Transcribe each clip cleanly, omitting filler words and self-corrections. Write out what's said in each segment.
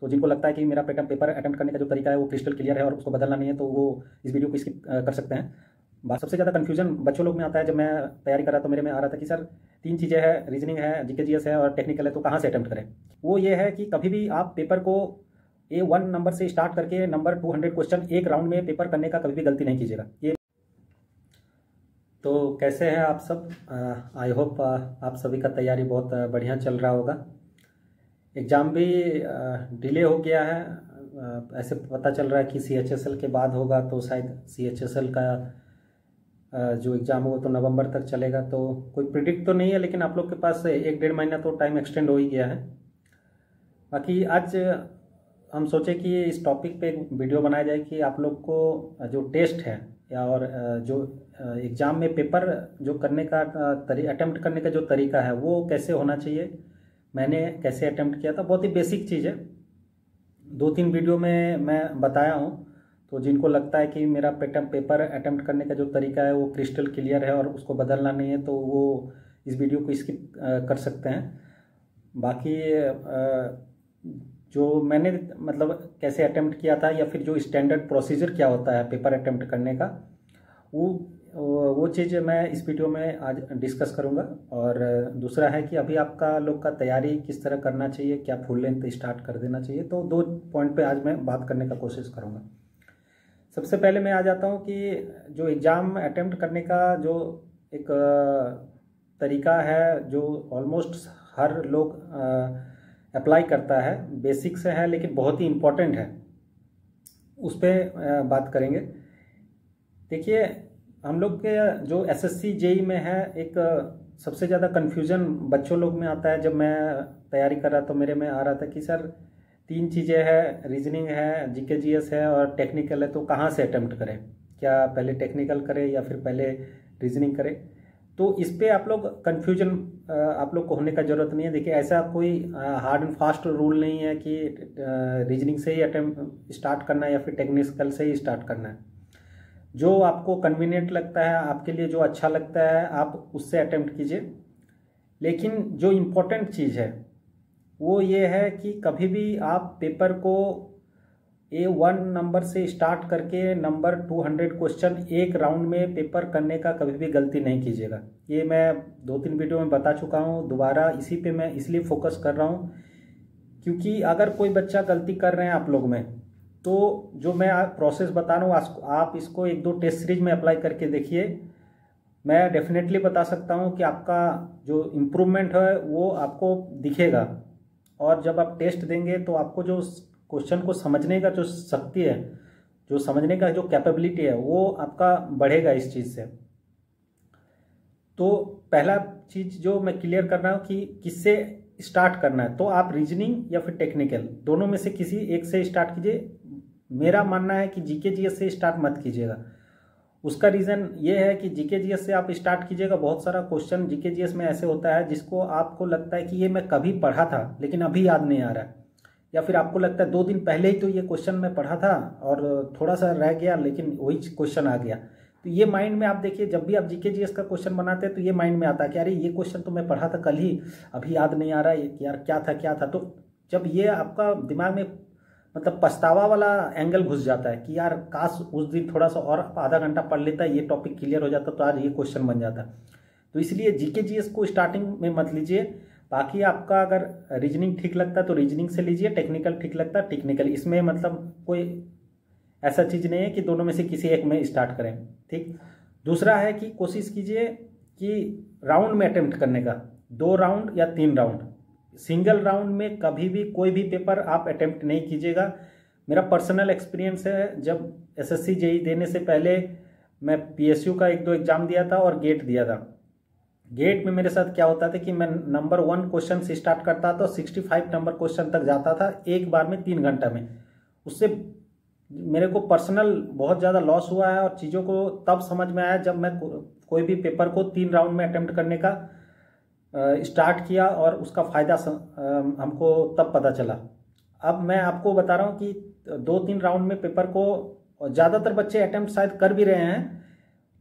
तो जिनको लगता है कि मेरा पेपर अटेम्प्ट करने का जो तरीका है वो क्रिस्टल क्लियर है और उसको बदलना नहीं है, तो वो इस वीडियो को स्किप कर सकते हैं। सबसे ज़्यादा कन्फ्यूजन बच्चों लोग में आता है। जब मैं तैयारी कर रहा तो मेरे में आ रहा था कि सर 3 चीज़ें हैं, रीजनिंग है, जीके जीएस है और टेक्निकल है, तो कहाँ से अटेम्प्ट करें। वो ये है कि कभी भी आप पेपर को A1 नंबर से स्टार्ट करके नंबर 200 क्वेश्चन एक राउंड में पेपर करने का कभी भी गलती नहीं कीजिएगा। ये तो कैसे हैं आप सब? आई होप आप सभी का तैयारी बहुत बढ़िया चल रहा होगा। एग्ज़ाम भी डिले हो गया है। ऐसे पता चल रहा है कि CHSL के बाद होगा, तो शायद CHSL का जो एग्ज़ाम होगा तो नवंबर तक चलेगा। तो कोई प्रिडिक्ट तो नहीं है, लेकिन आप लोग के पास 1-1.5 महीना तो टाइम एक्सटेंड हो ही गया है। बाकी आज हम सोचे कि इस टॉपिक पे एक वीडियो बनाया जाए कि आप लोग को जो टेस्ट है या और जो एग्ज़ाम में पेपर जो करने का अटेम्प्ट करने का जो तरीका है वो कैसे होना चाहिए, मैंने कैसे अटेम्प्ट किया था। बहुत ही बेसिक चीज़ है, 2-3 वीडियो में मैं बताया हूँ। तो जिनको लगता है कि मेरा पेपर अटेम्प्ट करने का जो तरीका है वो क्रिस्टल क्लियर है और उसको बदलना नहीं है, तो वो इस वीडियो को स्किप कर सकते हैं। बाकी जो मैंने मतलब कैसे अटेम्प्ट किया था या फिर जो स्टैंडर्ड प्रोसीजर क्या होता है पेपर अटेम्प्ट करने का, वो चीज़ मैं इस वीडियो में आज डिस्कस करूंगा। और दूसरा है कि अभी आपका लोग का तैयारी किस तरह करना चाहिए, क्या फुल लेंथ स्टार्ट कर देना चाहिए, तो 2 पॉइंट पे आज मैं बात करने का कोशिश करूंगा। सबसे पहले मैं आ जाता हूं कि जो एग्ज़ाम अटेम्प्ट करने का जो एक तरीका है जो ऑलमोस्ट हर लोग अप्लाई करता है, बेसिक से है लेकिन बहुत ही इम्पोर्टेंट है, उस पर बात करेंगे। देखिए, हम लोग के जो SSC JEE में है, एक सबसे ज़्यादा कन्फ्यूज़न बच्चों लोग में आता है। जब मैं तैयारी कर रहा तो मेरे में आ रहा था कि सर 3 चीज़ें हैं, रीजनिंग है, जीके जीएस है और टेक्निकल है, तो कहाँ से अटेम्प्ट करें, क्या पहले टेक्निकल करें या फिर पहले रीजनिंग करें। तो इस पे आप लोग कन्फ्यूजन आप लोग को होने का ज़रूरत नहीं है। देखिए, ऐसा कोई हार्ड एंड फास्ट रूल नहीं है कि रीजनिंग से ही अटेम्प्ट स्टार्ट करना है या फिर टेक्निकल से ही स्टार्ट करना है। जो आपको कन्वीनियंट लगता है, आपके लिए जो अच्छा लगता है, आप उससे अटेम्प्ट कीजिए। लेकिन जो इम्पोर्टेंट चीज़ है वो ये है कि कभी भी आप पेपर को A1 नंबर से स्टार्ट करके नंबर 200 क्वेश्चन एक राउंड में पेपर करने का कभी भी गलती नहीं कीजिएगा। ये मैं 2-3 वीडियो में बता चुका हूँ, दोबारा इसी पे मैं इसलिए फोकस कर रहा हूँ क्योंकि अगर कोई बच्चा गलती कर रहे हैं आप लोग में, तो जो मैं प्रोसेस बता रहा हूँ आप इसको 1-2 टेस्ट सीरीज में अप्लाई करके देखिए। मैं डेफिनेटली बता सकता हूँ कि आपका जो इम्प्रूवमेंट है वो आपको दिखेगा। और जब आप टेस्ट देंगे तो आपको जो क्वेश्चन को समझने का जो शक्ति है, जो समझने का जो कैपेबिलिटी है, वो आपका बढ़ेगा इस चीज़ से। तो पहला चीज़ जो मैं क्लियर कर रहा हूँ कि किससे स्टार्ट करना है, तो आप रीजनिंग या फिर टेक्निकल दोनों में से किसी एक से स्टार्ट कीजिए। मेरा मानना है कि जीके जीएस से स्टार्ट मत कीजिएगा। उसका रीज़न ये है कि जीके जीएस से आप स्टार्ट कीजिएगा, बहुत सारा क्वेश्चन जीके जीएस में ऐसे होता है जिसको आपको लगता है कि ये मैं कभी पढ़ा था लेकिन अभी याद नहीं आ रहा है, या फिर आपको लगता है 2 दिन पहले ही तो ये क्वेश्चन मैं पढ़ा था और थोड़ा सा रह गया लेकिन वही क्वेश्चन आ गया। तो ये माइंड में आप देखिए, जब भी आप जीके जीएस का क्वेश्चन बनाते हैं तो ये माइंड में आता है कि अरे ये क्वेश्चन तो मैं पढ़ा था कल ही, अभी याद नहीं आ रहा है यार, क्या था। तो जब ये आपका दिमाग में मतलब पछतावा वाला एंगल घुस जाता है कि यार काश उस दिन थोड़ा सा और आधा घंटा पढ़ लेता, ये टॉपिक क्लियर हो जाता तो आज ये क्वेश्चन बन जाता। तो इसलिए जीके जीएस को स्टार्टिंग में मत लीजिए। बाकी आपका अगर रीजनिंग ठीक लगता है तो रीजनिंग से लीजिए, टेक्निकल ठीक लगता है टेक्निकल। इसमें मतलब कोई ऐसा चीज़ नहीं है कि दोनों में से किसी एक में स्टार्ट करें, ठीक। दूसरा है कि कोशिश कीजिए कि राउंड में अटेम्प्ट करने का, 2 राउंड या 3 राउंड। सिंगल राउंड में कभी भी कोई भी पेपर आप अटेम्प्ट नहीं कीजिएगा। मेरा पर्सनल एक्सपीरियंस है, जब SSC JEE देने से पहले मैं PSU का 1-2 एग्जाम दिया था और गेट दिया था। गेट में मेरे साथ क्या होता था कि मैं नंबर 1 क्वेश्चन से स्टार्ट करता था, 65 नंबर क्वेश्चन तक जाता था एक बार में 3 घंटा में। उससे मेरे को पर्सनल बहुत ज़्यादा लॉस हुआ है और चीज़ों को तब समझ में आया जब मैं कोई भी पेपर को 3 राउंड में अटेम्प्ट करने का स्टार्ट किया और उसका फ़ायदा हमको तब पता चला। अब मैं आपको बता रहा हूँ कि 2-3 राउंड में पेपर को ज़्यादातर बच्चे अटेम्प्ट शायद कर भी रहे हैं,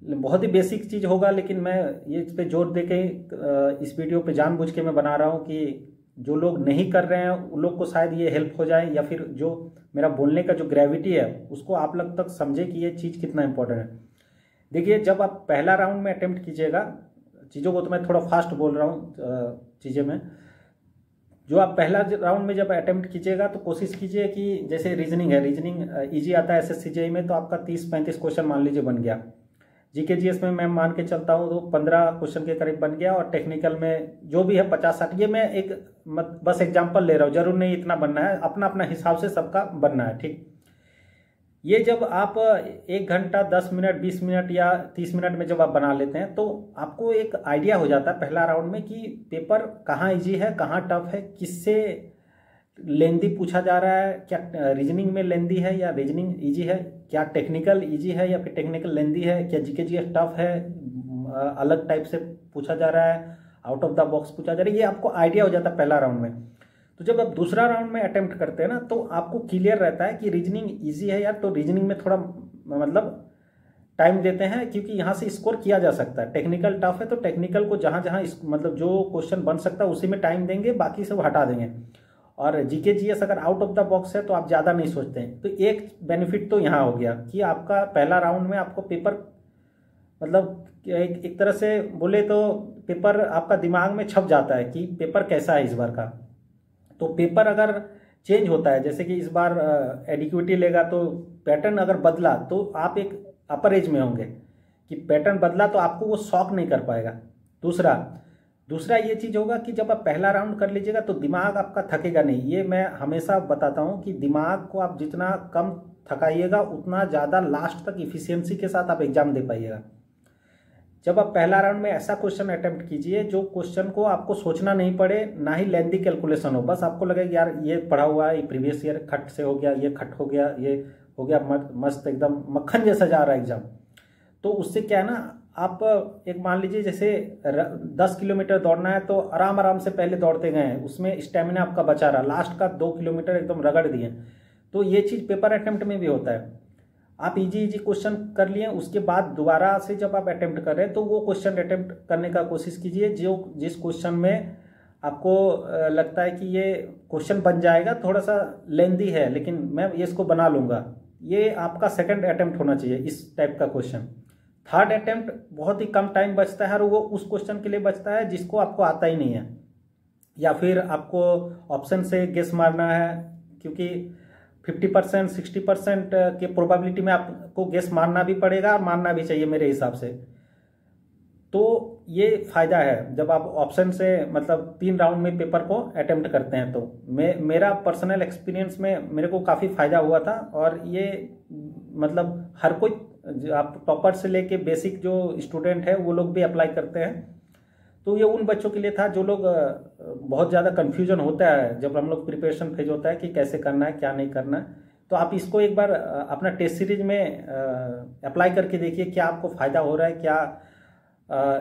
बहुत ही बेसिक चीज़ होगा, लेकिन मैं ये इस पे जोर दे के इस वीडियो पे जानबूझ के मैं बना रहा हूँ कि जो लोग नहीं कर रहे हैं उन लोग को शायद ये हेल्प हो जाए, या फिर जो मेरा बोलने का जो ग्रेविटी है उसको आप लोग तक समझे कि ये चीज़ कितना इंपॉर्टेंट है। देखिए, जब आप पहला राउंड में अटेम्प्ट कीजिएगा, चीज़ों को तो मैं थोड़ा फास्ट बोल रहा हूँ चीज़ें में, जो आप पहला राउंड में जब अटेम्प्ट कीजिएगा तो कोशिश कीजिए कि जैसे रीजनिंग है, रीजनिंग ईजी आता है एसएससी जेईई में, तो आपका 30-35 क्वेश्चन मान लीजिए बन गया। जीके जीएस में मैं मान के चलता हूँ तो 15 क्वेश्चन के करीब बन गया, और टेक्निकल में जो भी है 50-60। ये मैं एक बस एग्जांपल ले रहा हूँ, जरूर नहीं इतना बनना है, अपना अपना हिसाब से सबका बनना है, ठीक। ये जब आप 1 घंटा 10 मिनट 20 मिनट या 30 मिनट में जब आप बना लेते हैं तो आपको एक आइडिया हो जाता है पहला राउंड में कि पेपर कहाँ ईजी है, कहाँ टफ है, किससे लेंदी पूछा जा रहा है, क्या रीजनिंग में लेंदी है या रीजनिंग इजी है, क्या टेक्निकल इजी है या फिर टेक्निकल लेंदी है, क्या जीके जीएस टफ है, अलग टाइप से पूछा जा रहा है, आउट ऑफ द बॉक्स पूछा जा रहा है। ये आपको आइडिया हो जाता है पहला राउंड में। तो जब आप दूसरा राउंड में अटेम्प्ट करते हैं ना तो आपको क्लियर रहता है कि रीजनिंग इजी है यार, तो रीजनिंग में थोड़ा मतलब टाइम देते हैं, क्योंकि यहाँ से स्कोर किया जा सकता है। टेक्निकल टफ है तो टेक्निकल को जहाँ जहाँ मतलब जो क्वेश्चन बन सकता है उसी में टाइम देंगे, बाकी सब हटा देंगे। और जीके जीएस अगर आउट ऑफ द बॉक्स है तो आप ज़्यादा नहीं सोचते हैं। तो एक बेनिफिट तो यहाँ हो गया कि आपका पहला राउंड में आपको पेपर मतलब एक तरह से बोले तो पेपर आपका दिमाग में छप जाता है कि पेपर कैसा है इस बार का। तो पेपर अगर चेंज होता है, जैसे कि इस बार एडिक्विटी लेगा तो पैटर्न अगर बदला तो आप एक अपर एज में होंगे कि पैटर्न बदला तो आपको वो शॉक नहीं कर पाएगा। दूसरा ये चीज़ होगा कि जब आप पहला राउंड कर लीजिएगा तो दिमाग आपका थकेगा नहीं। ये मैं हमेशा बताता हूँ कि दिमाग को आप जितना कम थकाइएगा उतना ज़्यादा लास्ट तक इफिशियंसी के साथ आप एग्जाम दे पाइएगा। जब आप पहला राउंड में ऐसा क्वेश्चन अटेम्प्ट कीजिए जो क्वेश्चन को आपको सोचना नहीं पड़े, ना ही लेंदी कैलकुलेशन हो, बस आपको लगे यार ये पढ़ा हुआ है, ये प्रीवियस ईयर खट से हो गया, ये खट हो गया, ये हो गया, मस्त एकदम मक्खन जैसा जा रहा है एग्जाम। तो उससे क्या है ना, आप एक मान लीजिए जैसे 10 किलोमीटर दौड़ना है तो आराम आराम से पहले दौड़ते गए हैं, उसमें स्टेमिना आपका बचा रहा, लास्ट का 2 किलोमीटर एकदम रगड़ दिए। तो ये चीज़ पेपर अटेम्प्ट में भी होता है। आप इजी क्वेश्चन कर लिए, उसके बाद दोबारा से जब आप अटेम्प्ट कर रहे हैं तो वो क्वेश्चन अटेम्प्ट करने का कोशिश कीजिए जिस क्वेश्चन में आपको लगता है कि ये क्वेश्चन बन जाएगा, थोड़ा सा लेंदी है लेकिन मैं ये इसको बना लूँगा, ये आपका सेकंड अटेम्प्ट होना चाहिए इस टाइप का क्वेश्चन। थर्ड अटेम्प्ट बहुत ही कम टाइम बचता है और वो उस क्वेश्चन के लिए बचता है जिसको आपको आता ही नहीं है, या फिर आपको ऑप्शन से गेस मारना है, क्योंकि 50% 60% के प्रोबेबिलिटी में आपको गेस मारना भी पड़ेगा और मारना भी चाहिए मेरे हिसाब से। तो ये फ़ायदा है जब आप ऑप्शन से मतलब 3 राउंड में पेपर को अटेम्प्ट करते हैं। तो मेरा पर्सनल एक्सपीरियंस में मेरे को काफ़ी फ़ायदा हुआ था, और ये मतलब हर कोई आप टॉपर से लेके बेसिक जो स्टूडेंट है वो लोग भी अप्लाई करते हैं। तो ये उन बच्चों के लिए था जो लोग बहुत ज़्यादा कन्फ्यूजन होता है जब हम लोग प्रिपरेशन फेज होता है कि कैसे करना है क्या नहीं करना है। तो आप इसको एक बार अपना टेस्ट सीरीज में अप्लाई करके देखिए क्या आपको फ़ायदा हो रहा है, क्या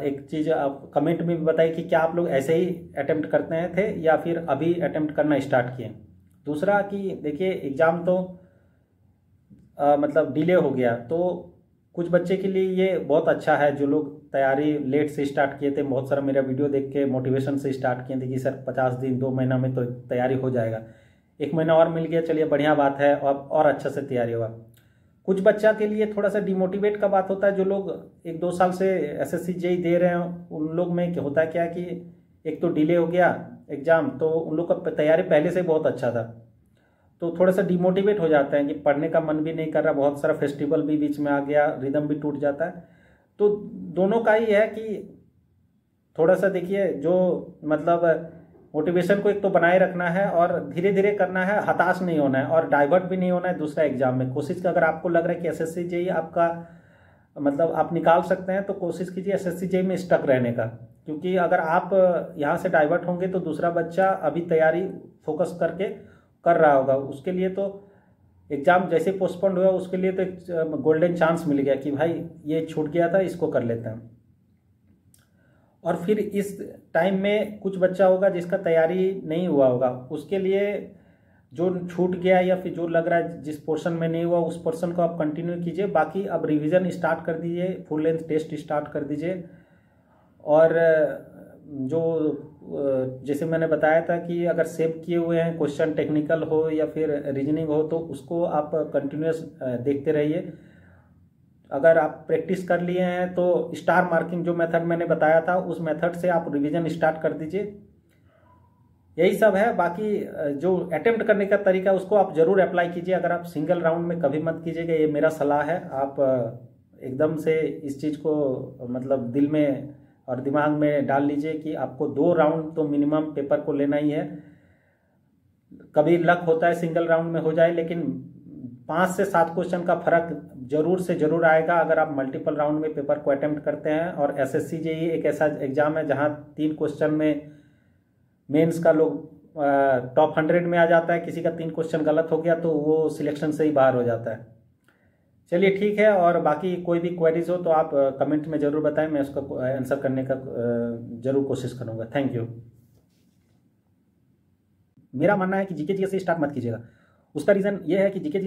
एक चीज़ आप कमेंट में भी बताइए कि क्या आप लोग ऐसे ही अटेम्प्ट करते हैं थे या फिर अभी अटेम्प्ट करना स्टार्ट किए। दूसरा कि देखिए एग्ज़ाम तो मतलब डिले हो गया, तो कुछ बच्चे के लिए ये बहुत अच्छा है जो लोग तैयारी लेट से स्टार्ट किए थे। बहुत सारा मेरा वीडियो देख के मोटिवेशन से स्टार्ट किए थे कि सर 50 दिन 2 महीना में तो तैयारी हो जाएगा, 1 महीना और मिल गया, चलिए बढ़िया बात है, और अच्छा से तैयारी होगा। कुछ बच्चा के लिए थोड़ा सा डिमोटिवेट का बात होता है, जो लोग 1-2 साल से एसएससी जेईई दे रहे हैं उन लोग में होता है क्या कि एक तो डिले हो गया एग्ज़ाम, तो उन लोग का तैयारी पहले से बहुत अच्छा था, तो थोड़ा सा डिमोटिवेट हो जाता है कि पढ़ने का मन भी नहीं कर रहा, बहुत सारा फेस्टिवल भी बीच में आ गया, रिदम भी टूट जाता है। तो दोनों का ही है कि थोड़ा सा देखिए जो मतलब मोटिवेशन को एक तो बनाए रखना है और धीरे धीरे करना है, हताश नहीं होना है और डाइवर्ट भी नहीं होना है दूसरा एग्जाम में। कोशिश अगर आपको लग रहा है कि एसएससी जेईई आपका मतलब आप निकाल सकते हैं तो कोशिश कीजिए एसएससी जेईई में स्टक रहने का, क्योंकि अगर आप यहाँ से डाइवर्ट होंगे तो दूसरा बच्चा अभी तैयारी फोकस करके कर रहा होगा, उसके लिए तो एग्ज़ाम जैसे पोस्टपोन्ड हुआ उसके लिए तो एक गोल्डन चांस मिल गया कि भाई ये छूट गया था, इसको कर लेते हैं। और फिर इस टाइम में कुछ बच्चा होगा जिसका तैयारी नहीं हुआ होगा, उसके लिए जो छूट गया या फिर जो लग रहा है जिस पोर्शन में नहीं हुआ उस पोर्शन को आप कंटिन्यू कीजिए, बाकी अब रिवीजन स्टार्ट कर दीजिए, फुल लेंथ टेस्ट स्टार्ट कर दीजिए। और जो जैसे मैंने बताया था कि अगर सेव किए हुए हैं क्वेश्चन, टेक्निकल हो या फिर रीजनिंग हो, तो उसको आप कंटिन्यूस देखते रहिए। अगर आप प्रैक्टिस कर लिए हैं तो स्टार मार्किंग जो मेथड मैंने बताया था उस मेथड से आप रिवीजन स्टार्ट कर दीजिए। यही सब है। बाकी जो अटेम्प्ट करने का तरीका उसको आप जरूर अप्लाई कीजिए। अगर आप सिंगल राउंड में कभी मत कीजिएगा, ये मेरा सलाह है। आप एकदम से इस चीज़ को मतलब दिल में और दिमाग में डाल लीजिए कि आपको 2 राउंड तो मिनिमम पेपर को लेना ही है। कभी लक होता है सिंगल राउंड में हो जाए, लेकिन 5 से 7 क्वेश्चन का फर्क जरूर से जरूर आएगा अगर आप मल्टीपल राउंड में पेपर को अटेम्प्ट करते हैं। और एसएससी जेईई एक ऐसा एग्जाम है जहां 3 क्वेश्चन में मेंस का लोग टॉप 100 में आ जाता है। किसी का 3 क्वेश्चन गलत हो गया तो वो सिलेक्शन से ही बाहर हो जाता है। चलिए ठीक है, और बाकी कोई भी क्वेरीज हो तो आप कमेंट में ज़रूर बताएं, मैं उसका आंसर करने का ज़रूर कोशिश करूँगा। Thank you. मेरा मानना है कि जीके से स्टार्ट मत कीजिएगा। उसका रीज़न ये है कि जीके